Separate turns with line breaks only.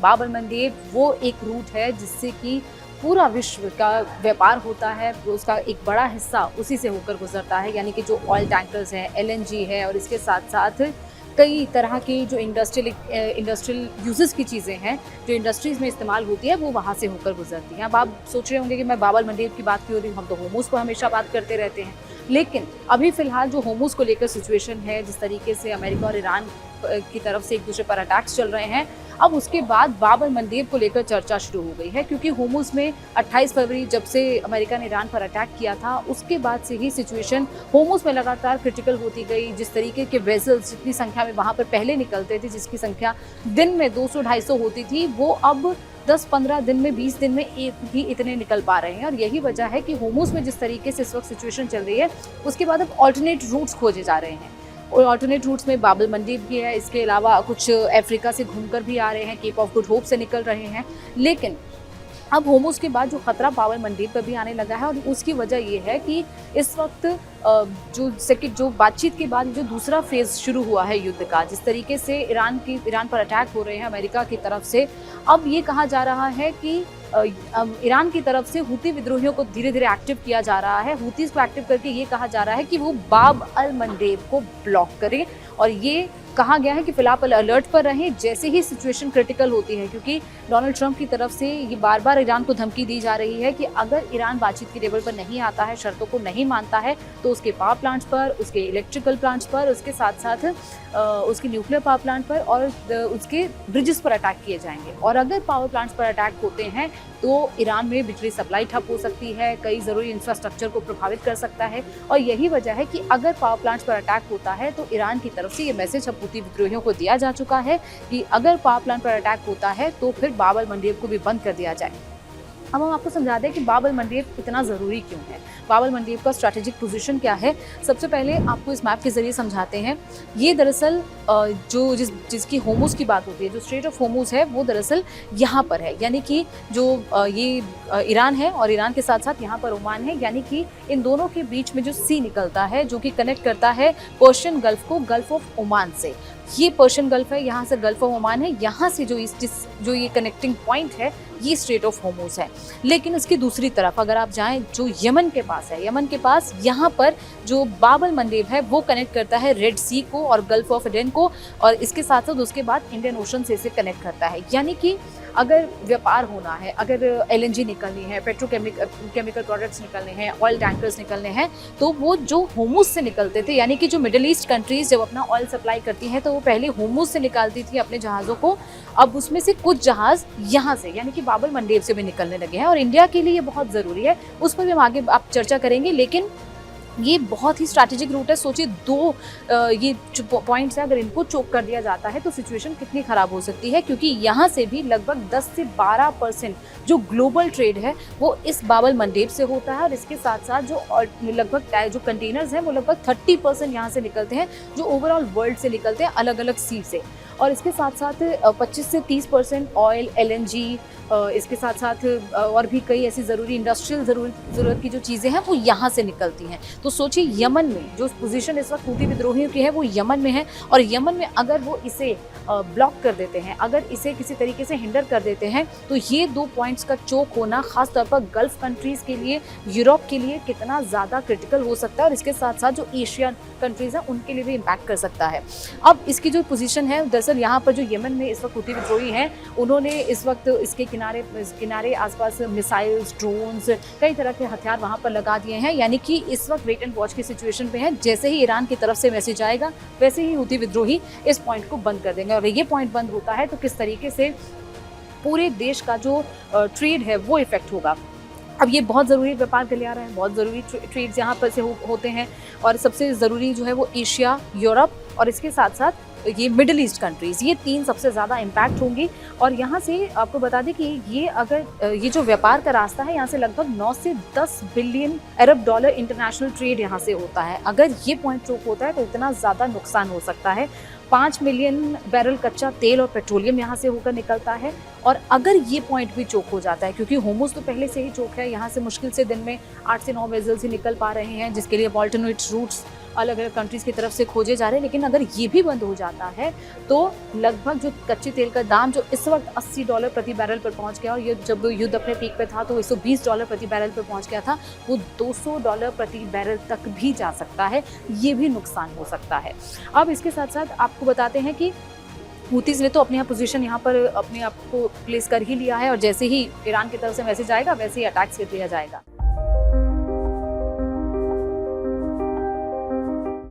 बाब अल मंडेब वो एक रूट है जिससे कि पूरा विश्व का व्यापार होता है, उसका एक बड़ा हिस्सा उसी से होकर गुजरता है। यानी कि जो ऑयल टैंकर्स हैं, एलएनजी है और इसके साथ साथ कई तरह की जो इंडस्ट्रियल यूजेस की चीज़ें हैं, जो इंडस्ट्रीज़ में इस्तेमाल होती है, वो वहाँ से होकर गुजरती हैं। अब आप सोच रहे होंगे कि मैं बाब अल मंडेब की बात क्यों हो रही हूँ, हम तो होर्मुज़ पर हमेशा बात करते रहते हैं। लेकिन अभी फ़िलहाल जो होर्मुज़ को लेकर सिचुएशन है, जिस तरीके से अमेरिका और ईरान की तरफ से एक दूसरे पर अटैक्स चल रहे हैं, अब उसके बाद बाब अल मंडेब को लेकर चर्चा शुरू हो गई है। क्योंकि होर्मुज़ में 28 फरवरी जब से अमेरिका ने ईरान पर अटैक किया था, उसके बाद से ही सिचुएशन होर्मुज़ में लगातार क्रिटिकल होती गई। जिस तरीके के वेसल्स जितनी संख्या में वहाँ पर पहले निकलते थे, जिसकी संख्या दिन में 200-250 होती थी, वो अब 10-15 दिन में, 20 दिन में एक ही इतने निकल पा रहे हैं। और यही वजह है कि होर्मुज़ में जिस तरीके से इस वक्त सिचुएशन चल रही है, उसके बाद अब ऑल्टरनेट रूट्स खोजे जा रहे हैं। और ऑल्टरनेट रूट्स में बाब अल मंडेब भी है, इसके अलावा कुछ अफ्रीका से घूमकर भी आ रहे हैं, केप ऑफ गुड होप से निकल रहे हैं। लेकिन अब होर्मुज़ के बाद जो खतरा बाब अल मंडेब पर भी आने लगा है, और उसकी वजह ये है कि इस वक्त जो बातचीत के बाद जो दूसरा फेज़ शुरू हुआ है युद्ध का, जिस तरीके से ईरान पर अटैक हो रहे हैं अमेरिका की तरफ से, अब ये कहा जा रहा है कि ईरान की तरफ से हूती विद्रोहियों को धीरे धीरे एक्टिव किया जा रहा है। हूतीज़ को एक्टिव करके ये कहा जा रहा है कि वो बाब अल मंडेब को ब्लॉक करें, और ये कहा गया है कि फिलहाल अलर्ट पर रहें जैसे ही सिचुएशन क्रिटिकल होती है। क्योंकि डोनाल्ड ट्रंप की तरफ से ये बार बार ईरान को धमकी दी जा रही है कि अगर ईरान बातचीत की टेबल पर नहीं आता है, शर्तों को नहीं मानता है, तो उसके पावर प्लांट्स पर, उसके इलेक्ट्रिकल प्लांट्स पर, उसके साथ साथ उसके न्यूक्लियर पावर प्लांट पर और उसके ब्रिजेस पर अटैक किए जाएंगे। और अगर पावर प्लांट्स पर अटैक होते हैं तो ईरान में बिजली सप्लाई ठप हो सकती है, कई ज़रूरी इंफ्रास्ट्रक्चर को प्रभावित कर सकता है। और यही वजह है कि अगर पावर प्लांट्स पर अटैक होता है तो ईरान की तरफ से ये मैसेज हूती विद्रोहियों को दिया जा चुका है कि अगर पावर प्लांट पर अटैक होता है तो फिर बाब अल मंडेब को भी बंद कर दिया जाए। अब हम आपको समझा दें कि बाब अल मंडेब इतना ज़रूरी क्यों है, बाब अल मंडेब का स्ट्रैटेजिक पोजीशन क्या है। सबसे पहले आपको इस मैप के ज़रिए समझाते हैं। ये दरअसल जिसकी होर्मुज़ की बात होती है, जो स्ट्रेट ऑफ होर्मुज़ है, वो दरअसल यहाँ पर है। यानी कि जो ये ईरान है और ईरान के साथ साथ यहाँ पर ओमान है, यानी कि इन दोनों के बीच में जो सी निकलता है, जो कि कनेक्ट करता है पर्शियन गल्फ को गल्फ ऑफ ओमान से। ये पर्शियन गल्फ है, यहाँ से गल्फ ऑफ ओमान है, यहाँ से जो ये कनेक्टिंग पॉइंट है, ये स्ट्रेट ऑफ होर्मुज़ है। लेकिन इसकी दूसरी तरफ अगर आप जाएं, जो यमन के पास है, यमन के पास यहाँ पर जो बाब अल मंडेब है, वो कनेक्ट करता है रेड सी को और गल्फ ऑफ एडन को, और इसके साथ साथ उसके बाद इंडियन ओशन से इसे कनेक्ट करता है। यानी कि अगर व्यापार होना है, अगर एलएनजी निकलनी है, पेट्रोकेमिकल प्रोडक्ट्स निकलने हैं, ऑयल टैंकर्स निकलने हैं, तो वो जो होर्मुज़ से निकलते थे, यानी कि जो मिडिल ईस्ट कंट्रीज़ जब अपना ऑयल सप्लाई करती हैं तो वो पहले होर्मुज़ से निकालती थी अपने जहाज़ों को। अब उसमें से कुछ जहाज़ यहाँ से, यानी कि बाब अल मंडेब से भी निकलने लगे हैं, और इंडिया के लिए ये बहुत ज़रूरी है, उस पर भी हम आगे आप चर्चा करेंगे। लेकिन ये बहुत ही स्ट्रैटेजिक रूट है। सोचिए ये पॉइंट्स है, अगर इनको चोक कर दिया जाता है तो सिचुएशन कितनी ख़राब हो सकती है। क्योंकि यहाँ से भी लगभग 10 से 12% जो ग्लोबल ट्रेड है वो इस बाब अल मंडेब से होता है, और इसके साथ साथ जो लगभग जो कंटेनर्स हैं वो लगभग 30% यहाँ से निकलते हैं, जो ओवरऑल वर्ल्ड से निकलते हैं अलग अलग सी से। और इसके साथ साथ 25 से 30% ऑयल, एलएनजी, इसके साथ साथ और भी कई ऐसी ज़रूरी इंडस्ट्रियल ज़रूरत की जो चीज़ें हैं वो यहाँ से निकलती हैं। तो सोचिए यमन में जो पोजीशन इस वक्त हूती विद्रोहियों की है वो यमन में है, और यमन में अगर वो इसे ब्लॉक कर देते हैं, अगर इसे किसी तरीके से हिंडर कर देते हैं, तो ये 2 पॉइंट्स का चोक होना खास तौर पर गल्फ कंट्रीज़ के लिए, यूरोप के लिए कितना ज़्यादा क्रिटिकल हो सकता है, और इसके साथ साथ जो एशियन कंट्रीज़ हैं उनके लिए भी इम्पैक्ट कर सकता है। अब इसकी जो पोजीशन है, दरअसल यहाँ पर जो यमन में इस वक्त हूती विद्रोही हैं, उन्होंने इस वक्त इसके किनारे आसपास मिसाइल्स, ड्रोन्स, कई तरह के हथियार वहाँ पर लगा दिए हैं। यानी कि इस वक्त वेट एंड वॉच की सिचुएशन पे है। जैसे ही ईरान की तरफ से मैसेज आएगा, वैसे ही हूती विद्रोही इस पॉइंट को बंद कर देंगे, और ये पॉइंट बंद होता है तो किस तरीके से पूरे देश का जो ट्रेड है वो इफेक्ट होगा। अब ये बहुत ज़रूरी व्यापार के लिए आ रहा है, बहुत ज़रूरी ट्रेड्स यहाँ पर से होते हैं, और सबसे ज़रूरी जो है वो एशिया, यूरोप और इसके साथ साथ ये मिडिल ईस्ट कंट्रीज़, ये 3 सबसे ज़्यादा इम्पैक्ट होंगी। और यहाँ से आपको बता दें कि ये जो व्यापार का रास्ता है, यहाँ से लगभग 9 से 10 बिलियन अरब डॉलर इंटरनेशनल ट्रेड यहाँ से होता है। अगर ये पॉइंट चोक होता है तो इतना ज़्यादा नुकसान हो सकता है। 5 मिलियन बैरल कच्चा तेल और पेट्रोलियम यहाँ से होकर निकलता है, और अगर ये पॉइंट भी चोक हो जाता है, क्योंकि होर्मुज़ तो पहले से ही चोक है, यहाँ से मुश्किल से दिन में 8 से 9 वेसल्स ही निकल पा रहे हैं, जिसके लिए अल्टरनेट रूट्स अलग अलग कंट्रीज़ की तरफ से खोजे जा रहे हैं। लेकिन अगर ये भी बंद हो जाता है तो लगभग जो कच्चे तेल का दाम जो इस वक्त $80 प्रति बैरल पर पहुंच गया, और ये जब युद्ध अपने पीक पे था तो $120 प्रति बैरल पर पहुंच गया था, वो $200 प्रति बैरल तक भी जा सकता है। ये भी नुकसान हो सकता है। अब इसके साथ साथ आपको बताते हैं कि हूतीज़ ने तो अपनी पोजीशन यहाँ पर अपने आप को प्लेस कर ही लिया है, और जैसे ही ईरान की तरफ से मैसेज आएगा वैसे ही अटैक्स कर लिया जाएगा।